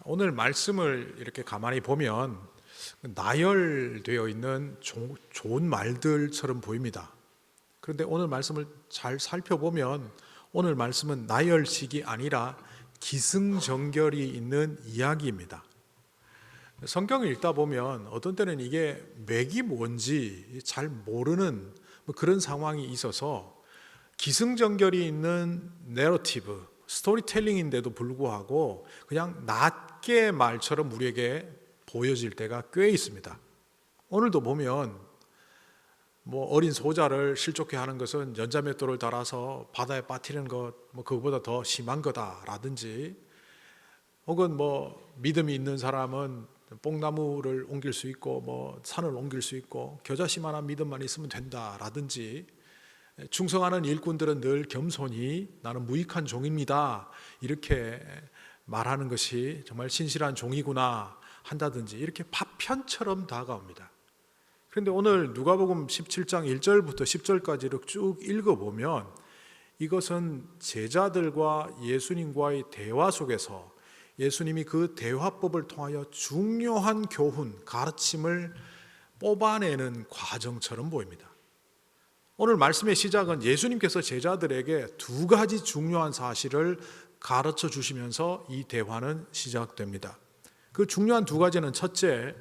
오늘 말씀을 이렇게 가만히 보면 나열되어 있는 좋은 말들처럼 보입니다. 그런데 오늘 말씀을 잘 살펴보면 오늘 말씀은 나열식이 아니라 기승전결이 있는 이야기입니다. 성경을 읽다 보면 어떤 때는 이게 맥이 뭔지 잘 모르는 그런 상황이 있어서 기승전결이 있는 내러티브, 스토리텔링인데도 불구하고 그냥 낱개 말처럼 우리에게 보여질 때가 꽤 있습니다. 오늘도 보면 어린 소자를 실족해 하는 것은 연자맷돌을 달아서 바다에 빠뜨리는 것, 그거보다 더 심한 거다라든지, 혹은 믿음이 있는 사람은 뽕나무를 옮길 수 있고 산을 옮길 수 있고 겨자씨만한 믿음만 있으면 된다라든지, 충성하는 일꾼들은 늘 겸손히 나는 무익한 종입니다 이렇게 말하는 것이 정말 신실한 종이구나 한다든지 이렇게 파편처럼 다가옵니다. 그런데 오늘 누가복음 17장 1절부터 10절까지를 쭉 읽어보면 이것은 제자들과 예수님과의 대화 속에서 예수님이 그 대화법을 통하여 중요한 교훈, 가르침을 뽑아내는 과정처럼 보입니다. 오늘 말씀의 시작은 예수님께서 제자들에게 두 가지 중요한 사실을 가르쳐 주시면서 이 대화는 시작됩니다. 그 중요한 두 가지는, 첫째,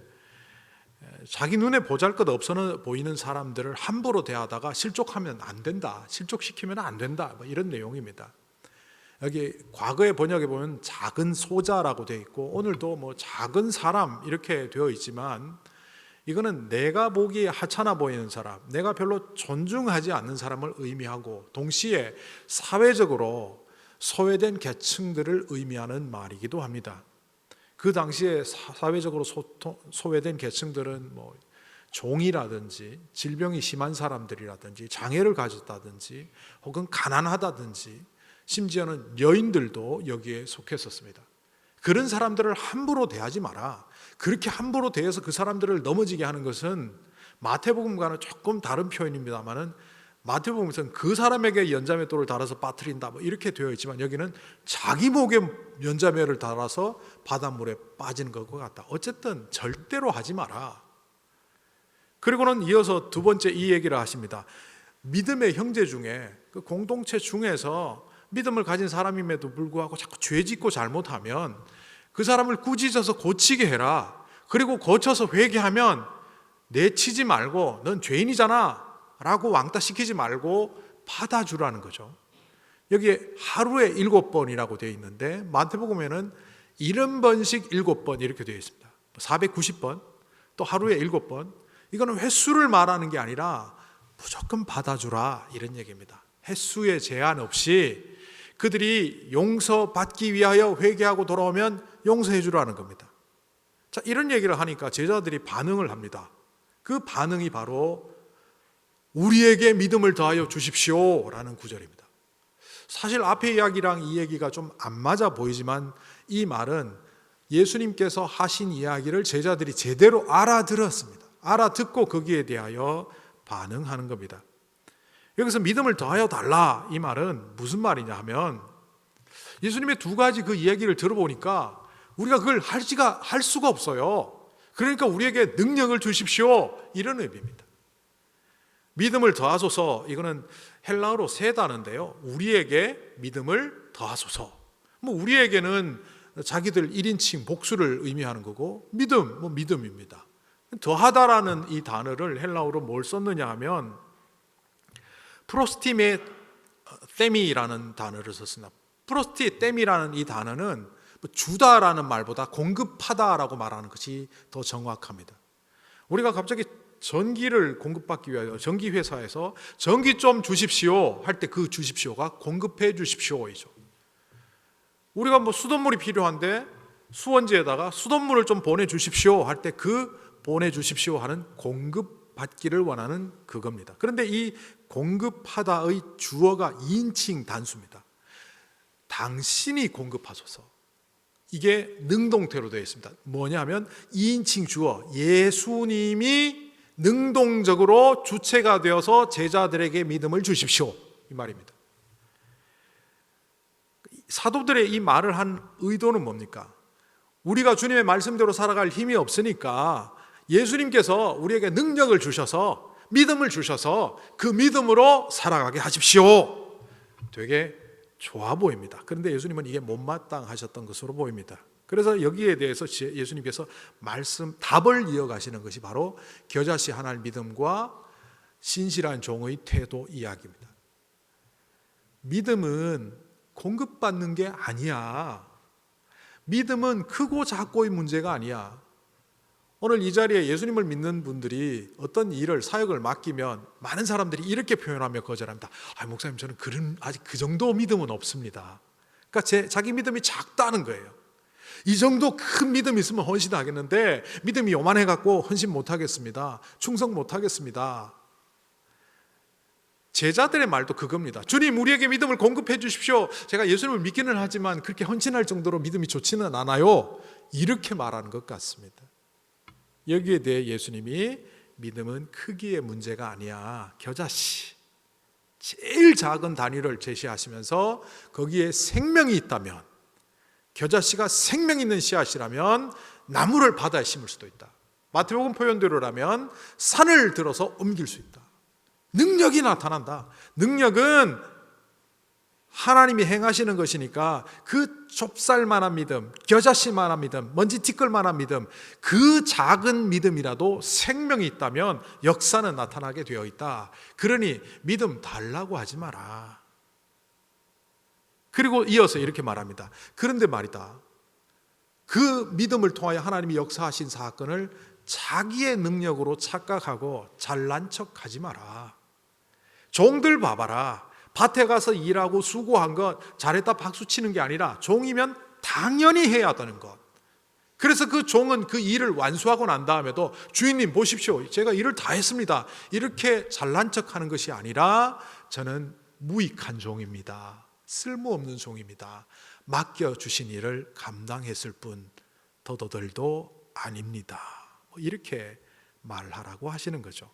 자기 눈에 보잘것없어 보이는 사람들을 함부로 대하다가 실족하면 안 된다, 실족시키면 안 된다, 이런 내용입니다. 여기 과거의 번역에 보면 작은 소자라고 되어 있고 오늘도 작은 사람 이렇게 되어 있지만, 이거는 내가 보기에 하찮아 보이는 사람, 내가 별로 존중하지 않는 사람을 의미하고 동시에 사회적으로 소외된 계층들을 의미하는 말이기도 합니다. 그 당시에 사회적으로 소외된 계층들은 종이라든지 질병이 심한 사람들이라든지 장애를 가졌다든지 혹은 가난하다든지 심지어는 여인들도 여기에 속했었습니다. 그런 사람들을 함부로 대하지 마라. 그렇게 함부로 대해서 그 사람들을 넘어지게 하는 것은 마태복음과는 조금 다른 표현입니다만은, 마태복음에서는 그 사람에게 연자맷돌을 달아서 빠뜨린다 이렇게 되어 있지만 여기는 자기 목에 연자맷을 달아서 바닷물에 빠지는 것과 같다. 어쨌든 절대로 하지 마라. 그리고는 이어서 두 번째 이 얘기를 하십니다. 믿음의 형제 중에, 그 공동체 중에서 믿음을 가진 사람임에도 불구하고 자꾸 죄 짓고 잘못하면 그 사람을 꾸짖어서 고치게 해라. 그리고 고쳐서 회개하면 내치지 말고 넌 죄인이잖아 라고 왕따시키지 말고 받아주라는 거죠. 여기에 하루에 7번이라고 되어 있는데 마태복음에는 70번씩 7번 이렇게 되어 있습니다. 490번, 또 하루에 7번. 이거는 횟수를 말하는 게 아니라 무조건 받아주라 이런 얘기입니다. 횟수에 제한 없이 그들이 용서받기 위하여 회개하고 돌아오면 용서해 주라는 겁니다. 자, 이런 얘기를 하니까 제자들이 반응을 합니다. 그 반응이 바로 우리에게 믿음을 더하여 주십시오 라는 구절입니다. 사실 앞의 이야기랑 이 얘기가 좀 안 맞아 보이지만 이 말은 예수님께서 하신 이야기를 제자들이 제대로 알아들었습니다. 알아듣고 거기에 대하여 반응하는 겁니다. 여기서 믿음을 더하여 달라 이 말은 무슨 말이냐 하면, 예수님의 두 가지 그 이야기를 들어보니까 우리가 그걸 할 수가 없어요. 그러니까 우리에게 능력을 주십시오 이런 의미입니다. 믿음을 더하소서, 이거는 헬라어로 세 단어인데요, 우리에게 믿음을 더하소서. 우리에게는 자기들 1인칭 복수를 의미하는 거고, 믿음입니다. 더하다라는 이 단어를 헬라어로 뭘 썼느냐 하면 프로스티메 템이라는 단어를 썼습니다. 프로스티 템이라는 이 단어는 주다라는 말보다 공급하다라고 말하는 것이 더 정확합니다. 우리가 갑자기 전기를 공급받기 위하여 전기회사에서 전기 좀 주십시오 할 때 그 주십시오가 공급해 주십시오이죠. 우리가 수돗물이 필요한데 수원지에다가 수돗물을 좀 보내주십시오 할 때 그 보내주십시오 하는 공급받기를 원하는 그겁니다. 그런데 이 공급하다의 주어가 2인칭 단수입니다. 당신이 공급하소서. 이게 능동태로 되어 있습니다. 뭐냐면 2인칭 주어, 예수님이 능동적으로 주체가 되어서 제자들에게 믿음을 주십시오 이 말입니다. 사도들의 이 말을 한 의도는 뭡니까? 우리가 주님의 말씀대로 살아갈 힘이 없으니까 예수님께서 우리에게 능력을 주셔서, 믿음을 주셔서 그 믿음으로 살아가게 하십시오. 되게 좋아 보입니다. 그런데 예수님은 이게 못마땅하셨던 것으로 보입니다. 그래서 여기에 대해서 예수님께서 답을 이어가시는 것이 바로 겨자씨 하나의 믿음과 신실한 종의 태도 이야기입니다. 믿음은 공급받는 게 아니야. 믿음은 크고 작고의 문제가 아니야. 오늘 이 자리에 예수님을 믿는 분들이 어떤 일을, 사역을 맡기면 많은 사람들이 이렇게 표현하며 거절합니다. 목사님, 저는 아직 그 정도 믿음은 없습니다. 그러니까 자기 믿음이 작다는 거예요. 이 정도 큰 믿음이 있으면 헌신하겠는데 믿음이 요만해갖고 헌신 못하겠습니다. 충성 못하겠습니다. 제자들의 말도 그겁니다. 주님, 우리에게 믿음을 공급해 주십시오. 제가 예수님을 믿기는 하지만 그렇게 헌신할 정도로 믿음이 좋지는 않아요. 이렇게 말하는 것 같습니다. 여기에 대해 예수님이 믿음은 크기의 문제가 아니야. 겨자씨, 제일 작은 단위를 제시하시면서 거기에 생명이 있다면, 겨자씨가 생명 있는 씨앗이라면 나무를 바다에 심을 수도 있다. 마태복음 표현대로라면 산을 들어서 옮길 수 있다. 능력이 나타난다. 능력은 하나님이 행하시는 것이니까 그 좁쌀만한 믿음, 겨자씨만한 믿음, 먼지 티끌만한 믿음, 그 작은 믿음이라도 생명이 있다면 역사는 나타나게 되어 있다. 그러니 믿음 달라고 하지 마라. 그리고 이어서 이렇게 말합니다. 그런데 말이다, 그 믿음을 통하여 하나님이 역사하신 사건을 자기의 능력으로 착각하고 잘난 척하지 마라. 종들 봐봐라. 밭에 가서 일하고 수고한 것 잘했다 박수 치는 게 아니라 종이면 당연히 해야 되는 것. 그래서 그 종은 그 일을 완수하고 난 다음에도 주인님 보십시오, 제가 일을 다 했습니다, 이렇게 잘난 척하는 것이 아니라 저는 무익한 종입니다. 쓸모없는 종입니다. 맡겨주신 일을 감당했을 뿐 더더들도 아닙니다. 이렇게 말하라고 하시는 거죠.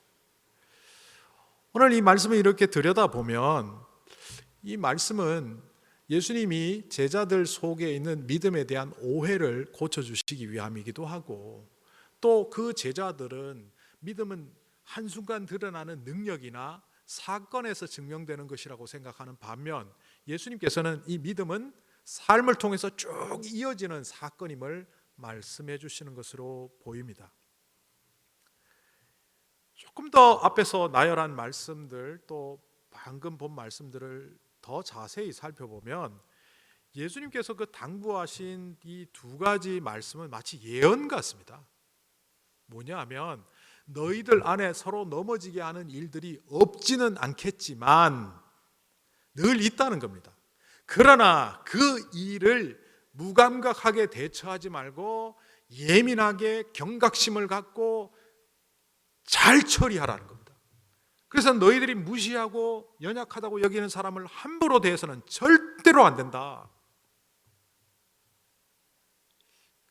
오늘 이 말씀을 이렇게 들여다보면 이 말씀은 예수님이 제자들 속에 있는 믿음에 대한 오해를 고쳐주시기 위함이기도 하고, 또 그 제자들은 믿음은 한순간 드러나는 능력이나 사건에서 증명되는 것이라고 생각하는 반면, 예수님께서는 이 믿음은 삶을 통해서 쭉 이어지는 사건임을 말씀해 주시는 것으로 보입니다. 조금 더 앞에서 나열한 말씀들, 또 방금 본 말씀들을 더 자세히 살펴보면 예수님께서 그 당부하신 이 두 가지 말씀은 마치 예언 같습니다. 뭐냐 하면, 너희들 안에 서로 넘어지게 하는 일들이 없지는 않겠지만 늘 있다는 겁니다. 그러나 그 일을 무감각하게 대처하지 말고 예민하게 경각심을 갖고 잘 처리하라는 겁니다. 그래서 너희들이 무시하고 연약하다고 여기는 사람을 함부로 대해서는 절대로 안 된다.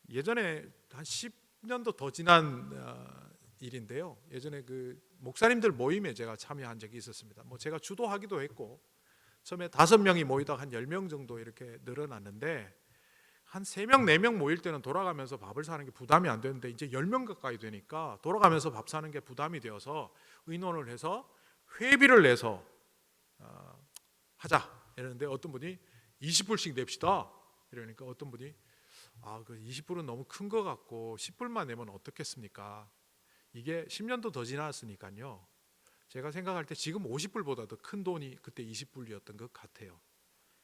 예전에 한 10년도 더 지난 일인데요. 예전에 그 목사님들 모임에 제가 참여한 적이 있었습니다. 제가 주도하기도 했고, 처음에 5명이 모이다가 한 10명 정도 이렇게 늘어났는데, 한 3명, 4명 모일 때는 돌아가면서 밥을 사는 게 부담이 안 되는데 이제 10명 가까이 되니까 돌아가면서 밥 사는 게 부담이 되어서 의논을 해서 회비를 내서 하자 이러는데, 어떤 분이 20불씩 냅시다 이러니까 어떤 분이 그 20불은 너무 큰 것 같고 10불만 내면 어떻겠습니까? 이게 10년도 더 지났으니까요, 제가 생각할 때 지금 50불보다 더 큰 돈이 그때 20불이었던 것 같아요.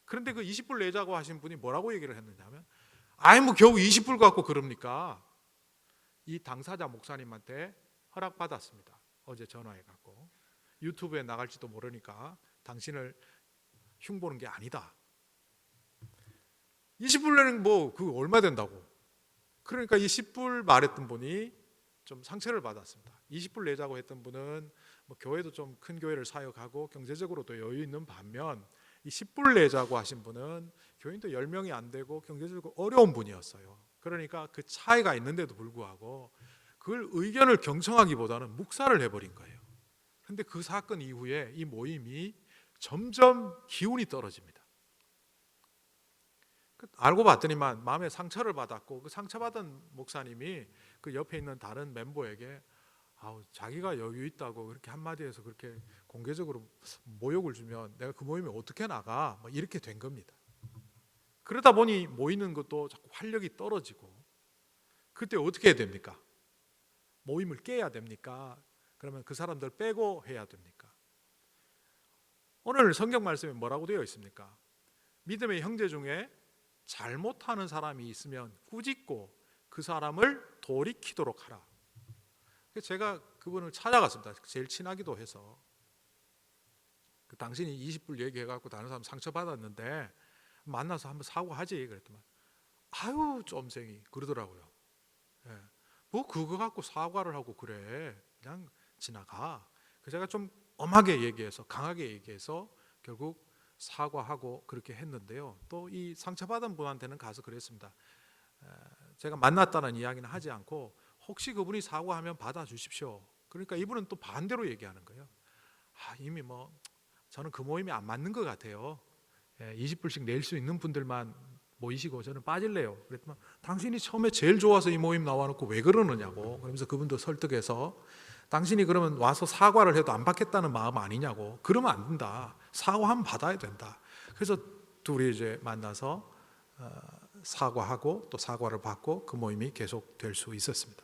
그런데 그 20불 내자고 하신 분이 뭐라고 얘기를 했느냐면, 겨우 20불 갖고 그럽니까? 이 당사자 목사님한테 허락받았습니다. 어제 전화해갖고 유튜브에 나갈지도 모르니까 당신을 흉보는 게 아니다. 20불 내는 그거 얼마 된다고. 그러니까 이 10불 말했던 분이 좀 상처를 받았습니다. 20불 내자고 했던 분은 교회도 좀 큰 교회를 사역하고 경제적으로도 여유 있는 반면, 이 10불 내자고 하신 분은 교인도 10명이 안 되고 경제적으로 어려운 분이었어요. 그러니까 그 차이가 있는데도 불구하고 그걸 의견을 경청하기보다는 묵살을 해버린 거예요. 그런데 그 사건 이후에 이 모임이 점점 기운이 떨어집니다. 알고 봤더니만 마음에 상처를 받았고, 그 상처받은 목사님이 그 옆에 있는 다른 멤버에게 자기가 여유 있다고 그렇게 한마디해서 그렇게 공개적으로 모욕을 주면 내가 그 모임에 어떻게 나가, 뭐 이렇게 된 겁니다. 그러다 보니 모이는 것도 자꾸 활력이 떨어지고, 그때 어떻게 해야 됩니까? 모임을 깨야 됩니까? 그러면 그 사람들 빼고 해야 됩니까? 오늘 성경 말씀에 뭐라고 되어 있습니까? 믿음의 형제 중에 잘못하는 사람이 있으면 꾸짖고 그 사람을 돌이키도록 하라. 제가 그분을 찾아갔습니다. 제일 친하기도 해서. 당신이 20불 얘기해갖고 다른 사람 상처받았는데 만나서 한번 사과하지 그랬더만 아유 쫌생이 그러더라고요. 예. 뭐 그거 갖고 사과를 하고 그래, 그냥 지나가. 제가 좀 엄하게 얘기해서, 강하게 얘기해서 결국 사과하고 그렇게 했는데요. 또 이 상처받은 분한테는 가서 그랬습니다. 제가 만났다는 이야기는 하지 않고 혹시 그분이 사과하면 받아주십시오. 그러니까 이분은 또 반대로 얘기하는 거예요. 이미 뭐 저는 그 모임이 안 맞는 것 같아요. 20불씩 낼 수 있는 분들만 모이시고 저는 빠질래요. 그랬더니 당신이 처음에 제일 좋아서 이 모임 나와놓고 왜 그러느냐고. 그러면서 그분도 설득해서 당신이 그러면 와서 사과를 해도 안 받겠다는 마음 아니냐고. 그러면 안 된다. 사과하면 받아야 된다. 그래서 둘이 이제 만나서 사과하고 또 사과를 받고 그 모임이 계속될 수 있었습니다.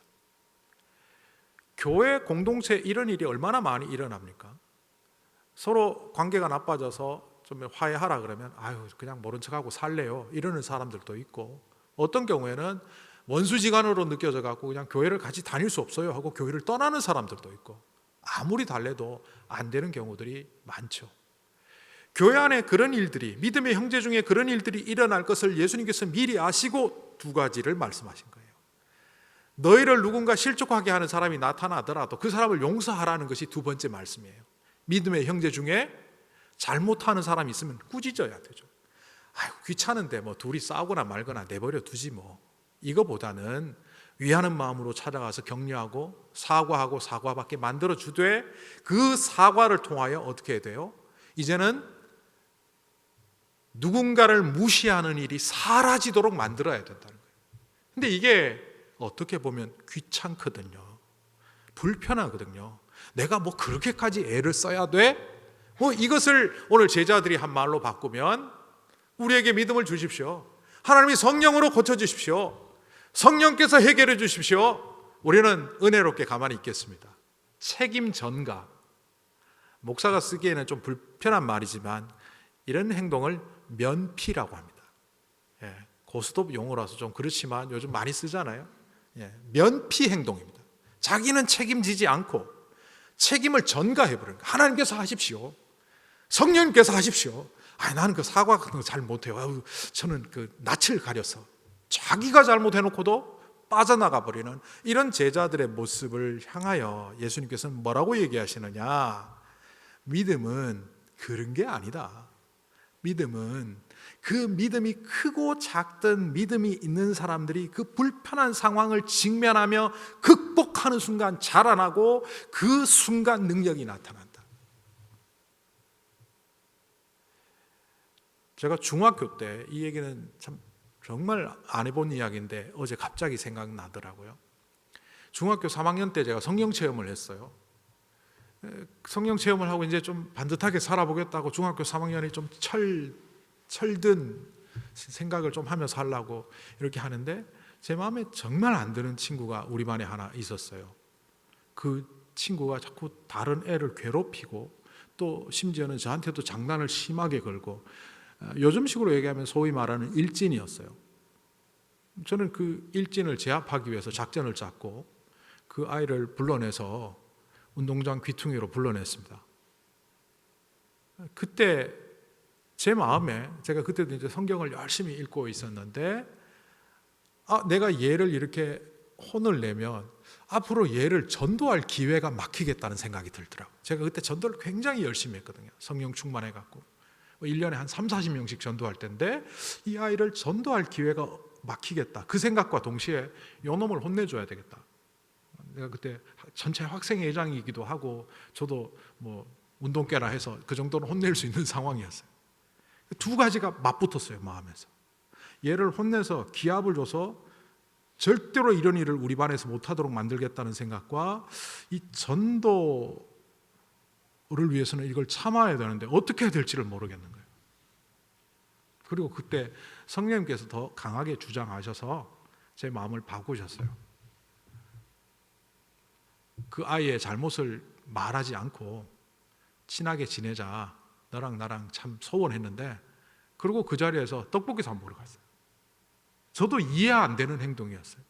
교회 공동체 이런 일이 얼마나 많이 일어납니까? 서로 관계가 나빠져서 좀 화해하라 그러면 그냥 모른 척하고 살래요 이러는 사람들도 있고, 어떤 경우에는 원수지간으로 느껴져 갖고 그냥 교회를 같이 다닐 수 없어요 하고 교회를 떠나는 사람들도 있고, 아무리 달래도 안 되는 경우들이 많죠. 교회 안에 그런 일들이, 믿음의 형제 중에 그런 일들이 일어날 것을 예수님께서 미리 아시고 두 가지를 말씀하신 거예요. 너희를 누군가 실족하게 하는 사람이 나타나더라도 그 사람을 용서하라는 것이 두 번째 말씀이에요. 믿음의 형제 중에 잘못하는 사람이 있으면 꾸짖어야 되죠. 귀찮은데 뭐 둘이 싸우거나 말거나 내버려 두지 뭐. 이거보다는 위하는 마음으로 찾아가서 격려하고 사과하고 사과받게 만들어 주되, 그 사과를 통하여 어떻게 해야 돼요? 이제는 누군가를 무시하는 일이 사라지도록 만들어야 된다는 거예요. 근데 이게 어떻게 보면 귀찮거든요. 불편하거든요. 내가 뭐 그렇게까지 애를 써야 돼? 뭐 이것을 오늘 제자들이 한 말로 바꾸면 우리에게 믿음을 주십시오. 하나님이 성령으로 고쳐주십시오. 성령께서 해결해 주십시오. 우리는 은혜롭게 가만히 있겠습니다. 책임 전가. 목사가 쓰기에는 좀 불편한 말이지만 이런 행동을 면피라고 합니다. 고스톱 용어라서 좀 그렇지만 요즘 많이 쓰잖아요. 면피 행동입니다. 자기는 책임지지 않고 책임을 전가해버려요. 하나님께서 하십시오. 성령님께서 하십시오. 나는 그 사과 같은 거 잘 못해요. 저는 그 낯을 가려서. 자기가 잘못해놓고도 빠져나가 버리는 이런 제자들의 모습을 향하여 예수님께서는 뭐라고 얘기하시느냐? 믿음은 그런 게 아니다. 믿음은 그 믿음이 크고 작든 믿음이 있는 사람들이 그 불편한 상황을 직면하며 극복하는 순간 자라나고 그 순간 능력이 나타난다. 제가 중학교 때 이 얘기는 참 정말 안 해본 이야기인데 어제 갑자기 생각나더라고요. 중학교 3학년 때 제가 성령 체험을 했어요. 성령 체험을 하고 이제 좀 반듯하게 살아보겠다고 중학교 3학년이 좀 철든 생각을 좀 하면서 하려고 이렇게 하는데, 제 마음에 정말 안 드는 친구가 우리 반에 하나 있었어요. 그 친구가 자꾸 다른 애를 괴롭히고 또 심지어는 저한테도 장난을 심하게 걸고, 요즘식으로 얘기하면 소위 말하는 일진이었어요. 저는 그 일진을 제압하기 위해서 작전을 짰고 그 아이를 불러내서 운동장 귀퉁이로 불러냈습니다. 그때 제 마음에, 제가 그때도 이제 성경을 열심히 읽고 있었는데 내가 얘를 이렇게 혼을 내면 앞으로 얘를 전도할 기회가 막히겠다는 생각이 들더라고요. 제가 그때 전도를 굉장히 열심히 했거든요. 성령 충만해갖고 1년에 한 30-40명씩 전도할 텐데 이 아이를 전도할 기회가 막히겠다. 그 생각과 동시에 요놈을 혼내줘야 되겠다. 내가 그때 전체 학생회장이기도 하고 저도 뭐 운동깨라 해서 그 정도는 혼낼 수 있는 상황이었어요. 두 가지가 맞붙었어요, 마음에서. 얘를 혼내서 기합을 줘서 절대로 이런 일을 우리 반에서 못하도록 만들겠다는 생각과 이 전도를 위해서는 이걸 참아야 되는데 어떻게 해야 될지를 모르겠는 거예요. 그리고 그때 성령님께서 더 강하게 주장하셔서 제 마음을 바꾸셨어요. 그 아이의 잘못을 말하지 않고 친하게 지내자, 너랑 나랑 참 소원했는데, 그리고 그 자리에서 떡볶이 사 먹으러 갔어요. 저도 이해 안 되는 행동이었어요.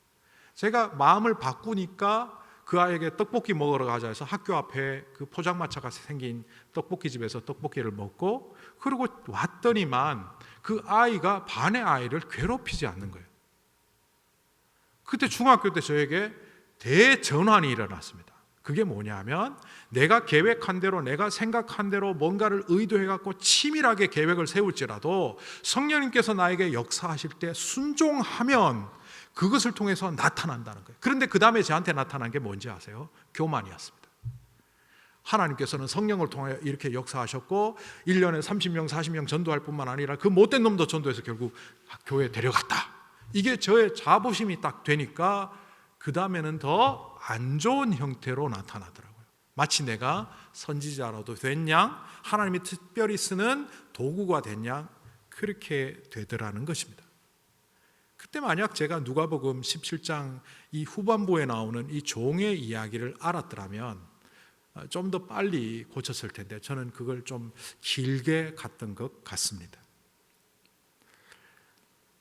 제가 마음을 바꾸니까 그 아이에게 떡볶이 먹으러 가자 해서 학교 앞에 그 포장마차가 생긴 떡볶이집에서 떡볶이를 먹고, 그리고 왔더니만 그 아이가 반의 아이를 괴롭히지 않는 거예요. 그때 중학교 때 저에게 대전환이 일어났습니다. 그게 뭐냐면, 내가 계획한 대로, 내가 생각한 대로 뭔가를 의도해갖고 치밀하게 계획을 세울지라도 성령님께서 나에게 역사하실 때 순종하면 그것을 통해서 나타난다는 거예요. 그런데 그 다음에 저한테 나타난 게 뭔지 아세요? 교만이었습니다. 하나님께서는 성령을 통해 이렇게 역사하셨고 1년에 30명, 40명 전도할 뿐만 아니라 그 못된 놈도 전도해서 결국 교회에 데려갔다. 이게 저의 자부심이 딱 되니까 그 다음에는 더 안 좋은 형태로 나타나더라고요. 마치 내가 선지자라도 된 양, 하나님이 특별히 쓰는 도구가 된 양, 그렇게 되더라는 것입니다. 그때 만약 제가 누가복음 17장 이 후반부에 나오는 이 종의 이야기를 알았더라면 좀 더 빨리 고쳤을 텐데, 저는 그걸 좀 길게 갔던 것 같습니다.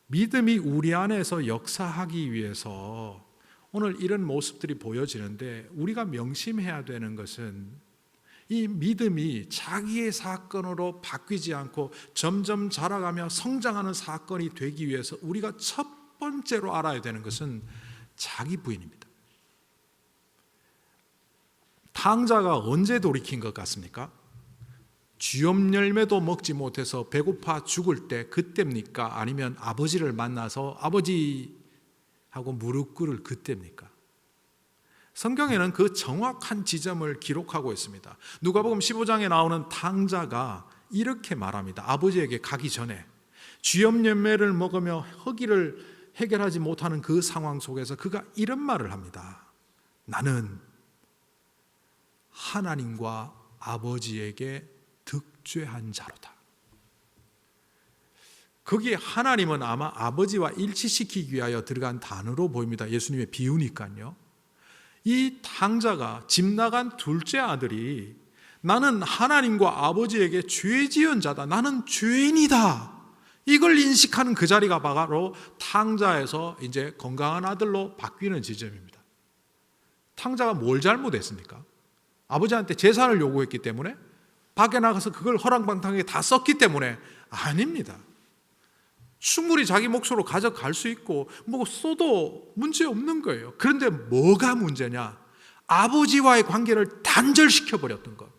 믿음이 우리 안에서 역사하기 위해서 오늘 이런 모습들이 보여지는데, 우리가 명심해야 되는 것은 이 믿음이 자기의 사건으로 바뀌지 않고 점점 자라가며 성장하는 사건이 되기 위해서 우리가 첫 번째로 알아야 되는 것은 자기 부인입니다. 탕자가 언제 돌이킨 것 같습니까? 쥐엄 열매도 먹지 못해서 배고파 죽을 때 그때입니까? 아니면 아버지를 만나서 아버지하고 무릎 꿇을 그때입니까? 성경에는 그 정확한 지점을 기록하고 있습니다. 누가복음 15장에 나오는 탕자가 이렇게 말합니다. 아버지에게 가기 전에 쥐엄 열매를 먹으며 허기를 해결하지 못하는 그 상황 속에서 그가 이런 말을 합니다. 나는 하나님과 아버지에게 득죄한 자로다. 거기에 하나님은 아마 아버지와 일치시키기 위하여 들어간 단어로 보입니다. 예수님의 비유니까요. 이 탕자가 집 나간 둘째 아들이 나는 하나님과 아버지에게 죄 지은 자다, 나는 죄인이다, 이걸 인식하는 그 자리가 바로 탕자에서 이제 건강한 아들로 바뀌는 지점입니다. 탕자가 뭘 잘못했습니까? 아버지한테 재산을 요구했기 때문에? 밖에 나가서 그걸 허랑방탕하게 다 썼기 때문에? 아닙니다. 충분히 자기 몫으로 가져갈 수 있고 뭐 써도 문제 없는 거예요. 그런데 뭐가 문제냐? 아버지와의 관계를 단절시켜 버렸던 것.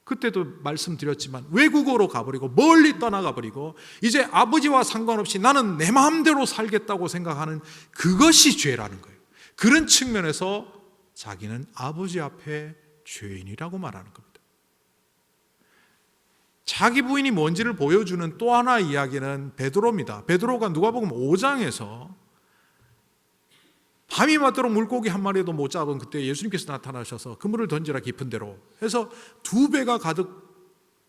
그때도 말씀드렸지만 외국어로 가버리고 멀리 떠나가 버리고 이제 아버지와 상관없이 나는 내 마음대로 살겠다고 생각하는 그것이 죄라는 거예요. 그런 측면에서 자기는 아버지 앞에 죄인이라고 말하는 겁니다. 자기 부인이 뭔지를 보여주는 또 하나 이야기는 베드로입니다. 베드로가 누가복음 5장에서 밤이 맞도록 물고기 한 마리도 못 잡은 그때 예수님께서 나타나셔서 그물을 던지라 깊은 데로 해서 2배가 가득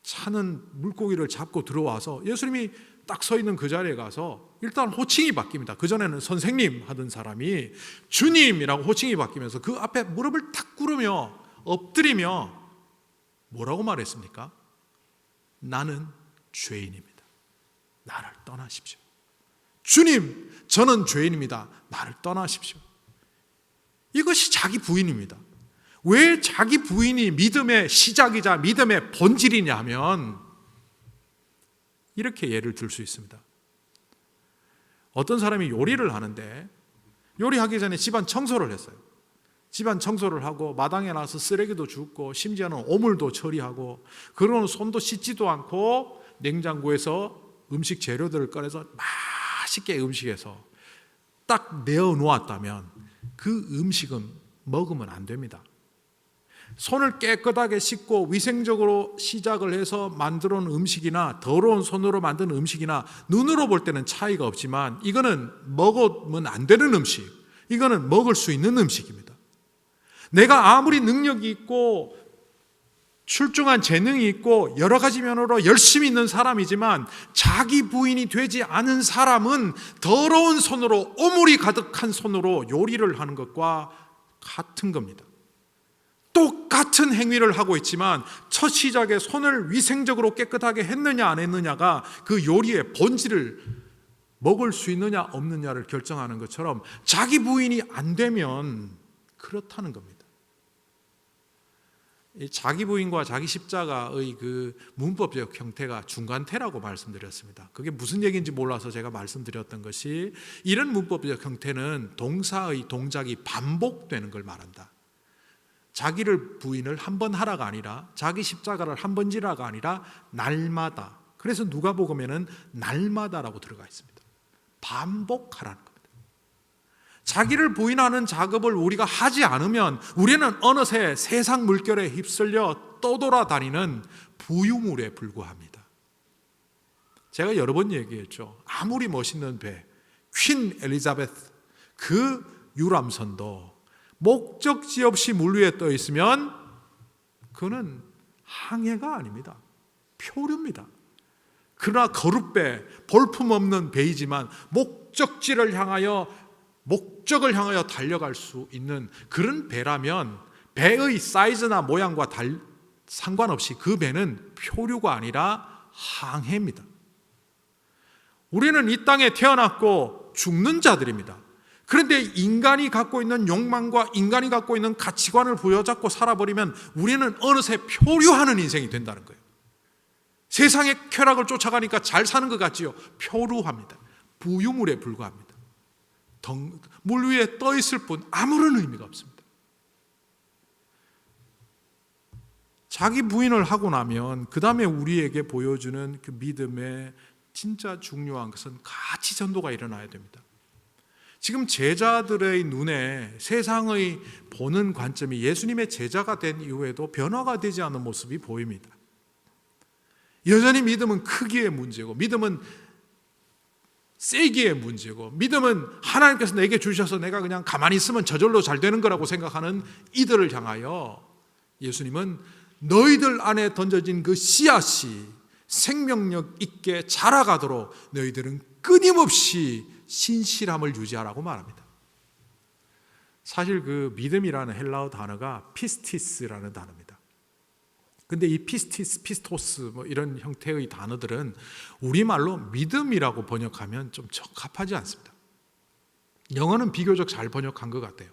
차는 물고기를 잡고 들어와서 예수님이 딱 서 있는 그 자리에 가서 일단 호칭이 바뀝니다. 그전에는 선생님 하던 사람이 주님이라고 호칭이 바뀌면서 그 앞에 무릎을 탁 꿇으며 엎드리며 뭐라고 말했습니까? 나는 죄인입니다. 나를 떠나십시오. 주님, 저는 죄인입니다. 나를 떠나십시오. 이것이 자기 부인입니다. 왜 자기 부인이 믿음의 시작이자 믿음의 본질이냐 하면 이렇게 예를 들 수 있습니다. 어떤 사람이 요리를 하는데 요리하기 전에 집안 청소를 했어요. 집안 청소를 하고 마당에 나서 쓰레기도 줍고 심지어는 오물도 처리하고 그러고는 손도 씻지도 않고 냉장고에서 음식 재료들을 꺼내서 맛있게 음식해서 딱 내어 놓았다면 그 음식은 먹으면 안 됩니다. 손을 깨끗하게 씻고 위생적으로 시작을 해서 만들어 놓은 음식이나 더러운 손으로 만든 음식이나 눈으로 볼 때는 차이가 없지만 이거는 먹으면 안 되는 음식, 이거는 먹을 수 있는 음식입니다. 내가 아무리 능력이 있고 출중한 재능이 있고 여러 가지 면으로 열심히 있는 사람이지만 자기 부인이 되지 않은 사람은 더러운 손으로, 오물이 가득한 손으로 요리를 하는 것과 같은 겁니다. 똑같은 행위를 하고 있지만 첫 시작에 손을 위생적으로 깨끗하게 했느냐 안 했느냐가 그 요리의 본질을, 먹을 수 있느냐 없느냐를 결정하는 것처럼 자기 부인이 안 되면 그렇다는 겁니다. 이 자기 부인과 자기 십자가의 그 문법적 형태가 중간태라고 말씀드렸습니다. 그게 무슨 얘기인지 몰라서 제가 말씀드렸던 것이, 이런 문법적 형태는 동사의 동작이 반복되는 걸 말한다. 자기를 부인을 한 번 하라가 아니라, 자기 십자가를 한 번 지라가 아니라 날마다. 그래서 누가복음에는 날마다라고 들어가 있습니다. 반복하라는 겁니다. 자기를 부인하는 작업을 우리가 하지 않으면 우리는 어느새 세상 물결에 휩쓸려 떠돌아다니는 부유물에 불과합니다. 제가 여러 번 얘기했죠. 아무리 멋있는 배, 퀸 엘리자베스 그 유람선도 목적지 없이 물 위에 떠 있으면 그는 항해가 아닙니다. 표류입니다. 그러나 거룻배, 볼품없는 배이지만 목적을 향하여 달려갈 수 있는 그런 배라면 배의 사이즈나 모양과 상관없이 그 배는 표류가 아니라 항해입니다. 우리는 이 땅에 태어났고 죽는 자들입니다. 그런데 인간이 갖고 있는 욕망과 인간이 갖고 있는 가치관을 부여잡고 살아버리면 우리는 어느새 표류하는 인생이 된다는 거예요. 세상의 쾌락을 쫓아가니까 잘 사는 것 같지요? 표류합니다. 부유물에 불과합니다. 물 위에 떠 있을 뿐 아무런 의미가 없습니다. 자기 부인을 하고 나면 그 다음에 우리에게 보여주는 그 믿음의 진짜 중요한 것은 가치 전도가 일어나야 됩니다. 지금 제자들의 눈에 세상의 보는 관점이 예수님의 제자가 된 이후에도 변화가 되지 않은 모습이 보입니다. 여전히 믿음은 크기의 문제고, 믿음은 세기의 문제고, 믿음은 하나님께서 내게 주셔서 내가 그냥 가만히 있으면 저절로 잘 되는 거라고 생각하는 이들을 향하여 예수님은 너희들 안에 던져진 그 씨앗이 생명력 있게 자라가도록 너희들은 끊임없이 신실함을 유지하라고 말합니다. 사실 그 믿음이라는 헬라어 단어가 피스티스라는 단어입니다. 근데 이 피스토스 이런 형태의 단어들은 우리말로 믿음이라고 번역하면 좀 적합하지 않습니다. 영어는 비교적 잘 번역한 것 같아요.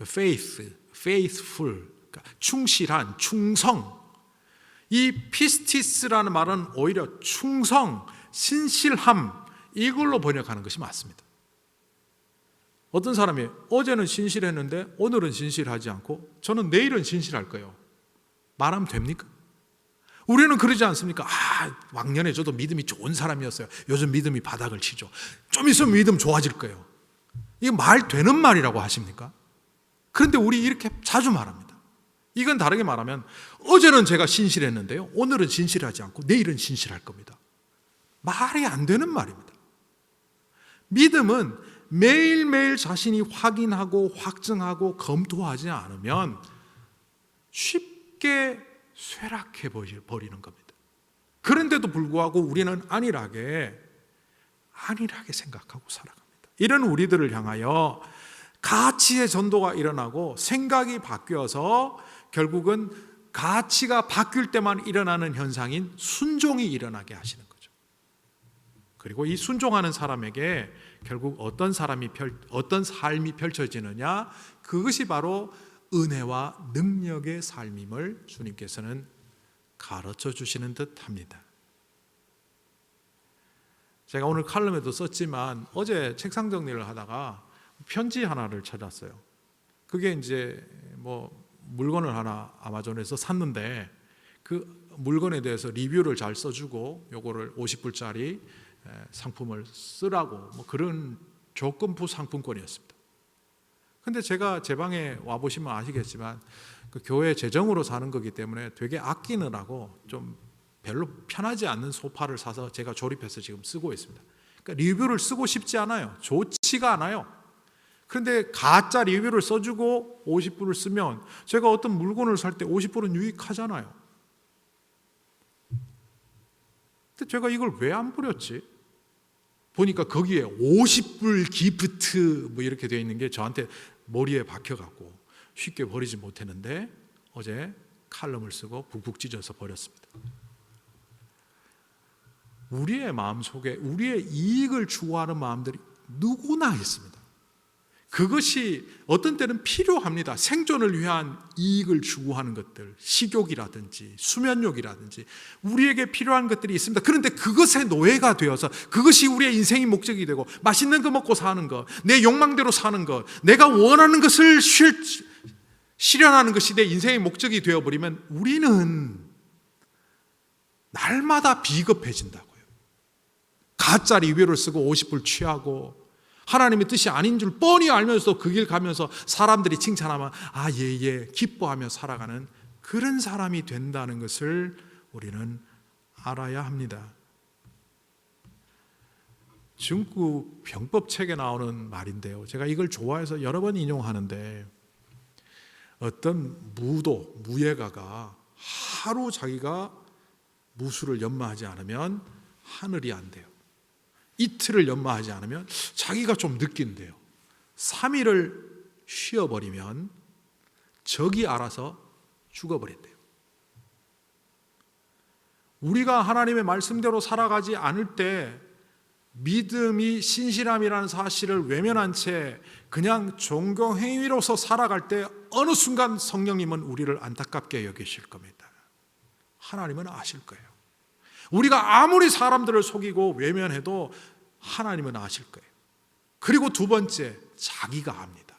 faith, faithful, 그러니까 충실한, 충성. 이 피스티스라는 말은 오히려 충성, 신실함, 이걸로 번역하는 것이 맞습니다. 어떤 사람이 어제는 신실했는데 오늘은 신실하지 않고 저는 내일은 신실할 거예요. 말하면 됩니까? 우리는 그러지 않습니까? 왕년에 저도 믿음이 좋은 사람이었어요. 요즘 믿음이 바닥을 치죠. 좀 있으면 믿음 좋아질 거예요. 이게 말 되는 말이라고 하십니까? 그런데 우리 이렇게 자주 말합니다. 이건 다르게 말하면 어제는 제가 신실했는데요, 오늘은 신실하지 않고 내일은 신실할 겁니다. 말이 안 되는 말입니다. 믿음은 매일매일 자신이 확인하고 확증하고 검토하지 않으면 쉽게 쇠락해 버리는 겁니다. 그런데도 불구하고 우리는 안일하게 생각하고 살아갑니다. 이런 우리들을 향하여 가치의 전도가 일어나고 생각이 바뀌어서 결국은 가치가 바뀔 때만 일어나는 현상인 순종이 일어나게 하시는 거죠. 그리고 이 순종하는 사람에게 결국 어떤 삶이 펼쳐지느냐, 그것이 바로 은혜와 능력의 삶임을 주님께서는 가르쳐 주시는 듯합니다. 제가 오늘 칼럼에도 썼지만 어제 책상 정리를 하다가 편지 하나를 찾았어요. 그게 이제 물건을 하나 아마존에서 샀는데 그 물건에 대해서 리뷰를 잘 써주고 요거를 50불짜리 상품을 쓰라고 그런 조건부 상품권이었습니다. 근데 제가 제 방에 와 보시면 아시겠지만 그 교회 재정으로 사는 거기 때문에 되게 아끼느라고 좀 별로 편하지 않는 소파를 사서 제가 조립해서 지금 쓰고 있습니다. 그러니까 리뷰를 쓰고 싶지 않아요. 좋지가 않아요. 그런데 가짜 리뷰를 써주고 50불을 쓰면 제가 어떤 물건을 살 때 50불은 유익하잖아요. 근데 제가 이걸 왜 안 버렸지? 보니까 거기에 50불 기프트 뭐 이렇게 되어 있는 게 저한테 머리에 박혀갖고 쉽게 버리지 못했는데 어제 칼럼을 쓰고 북북 찢어서 버렸습니다. 우리의 마음속에 우리의 이익을 추구하는 마음들이 누구나 있습니다. 그것이 어떤 때는 필요합니다. 생존을 위한 이익을 추구하는 것들, 식욕이라든지 수면욕이라든지 우리에게 필요한 것들이 있습니다. 그런데 그것의 노예가 되어서 그것이 우리의 인생의 목적이 되고 맛있는 거 먹고 사는 것, 내 욕망대로 사는 것, 내가 원하는 것을 실현하는 것이 내 인생의 목적이 되어버리면 우리는 날마다 비겁해진다고요. 가짜 리뷰를 쓰고 50불 취하고 하나님의 뜻이 아닌 줄 뻔히 알면서도 그 길 가면서 사람들이 칭찬하면 아, 예, 기뻐하며 살아가는 그런 사람이 된다는 것을 우리는 알아야 합니다. 중국 병법책에 나오는 말인데요. 제가 이걸 좋아해서 여러 번 인용하는데 어떤 무예가가 하루 자기가 무술을 연마하지 않으면 하늘이 안 돼요. 이틀을 연마하지 않으면 자기가 좀 느낀대요. 3일을 쉬어버리면 적이 알아서 죽어버린대요. 우리가 하나님의 말씀대로 살아가지 않을 때 믿음이 신실함이라는 사실을 외면한 채 그냥 종교 행위로서 살아갈 때 어느 순간 성령님은 우리를 안타깝게 여기실 겁니다. 하나님은 아실 거예요. 우리가 아무리 사람들을 속이고 외면해도 하나님은 아실 거예요. 그리고 두 번째, 자기가 압니다.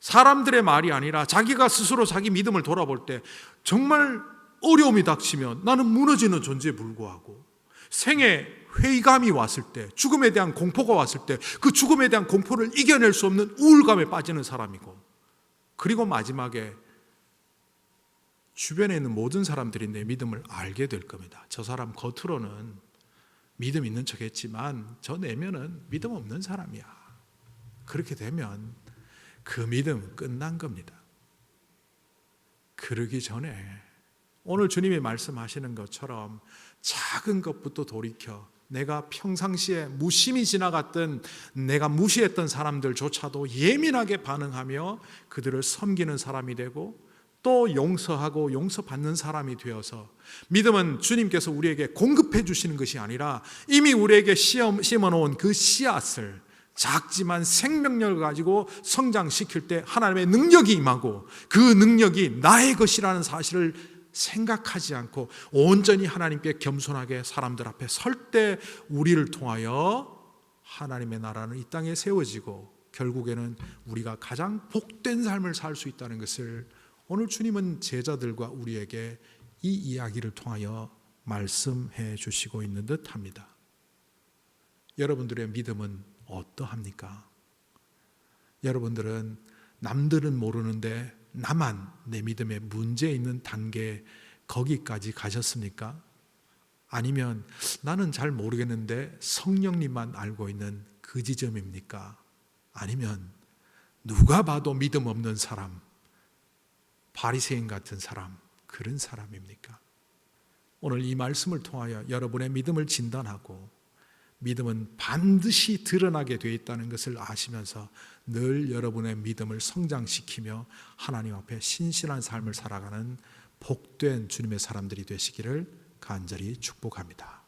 사람들의 말이 아니라 자기가 스스로 자기 믿음을 돌아볼 때 정말 어려움이 닥치면 나는 무너지는 존재에 불구하고 생에 회의감이 왔을 때, 죽음에 대한 공포가 왔을 때 그 죽음에 대한 공포를 이겨낼 수 없는 우울감에 빠지는 사람이고, 그리고 마지막에 주변에 있는 모든 사람들이 내 믿음을 알게 될 겁니다. 저 사람 겉으로는 믿음 있는 척 했지만 저 내면은 믿음 없는 사람이야. 그렇게 되면 그 믿음 끝난 겁니다. 그러기 전에 오늘 주님이 말씀하시는 것처럼 작은 것부터 돌이켜 내가 평상시에 무심히 지나갔던, 내가 무시했던 사람들조차도 예민하게 반응하며 그들을 섬기는 사람이 되고 또 용서하고 용서받는 사람이 되어서, 믿음은 주님께서 우리에게 공급해 주시는 것이 아니라 이미 우리에게 심어놓은 그 씨앗을 작지만 생명력을 가지고 성장시킬 때 하나님의 능력이 임하고 그 능력이 나의 것이라는 사실을 생각하지 않고 온전히 하나님께 겸손하게 사람들 앞에 설 때 우리를 통하여 하나님의 나라는 이 땅에 세워지고 결국에는 우리가 가장 복된 삶을 살 수 있다는 것을 오늘 주님은 제자들과 우리에게 이 이야기를 통하여 말씀해 주시고 있는 듯 합니다. 여러분들의 믿음은 어떠합니까? 여러분들은 남들은 모르는데 나만 내 믿음에 문제 있는 단계 거기까지 가셨습니까? 아니면 나는 잘 모르겠는데 성령님만 알고 있는 그 지점입니까? 아니면 누가 봐도 믿음 없는 사람, 바리새인 같은 사람, 그런 사람입니까? 오늘 이 말씀을 통하여 여러분의 믿음을 진단하고 믿음은 반드시 드러나게 되어 있다는 것을 아시면서 늘 여러분의 믿음을 성장시키며 하나님 앞에 신실한 삶을 살아가는 복된 주님의 사람들이 되시기를 간절히 축복합니다.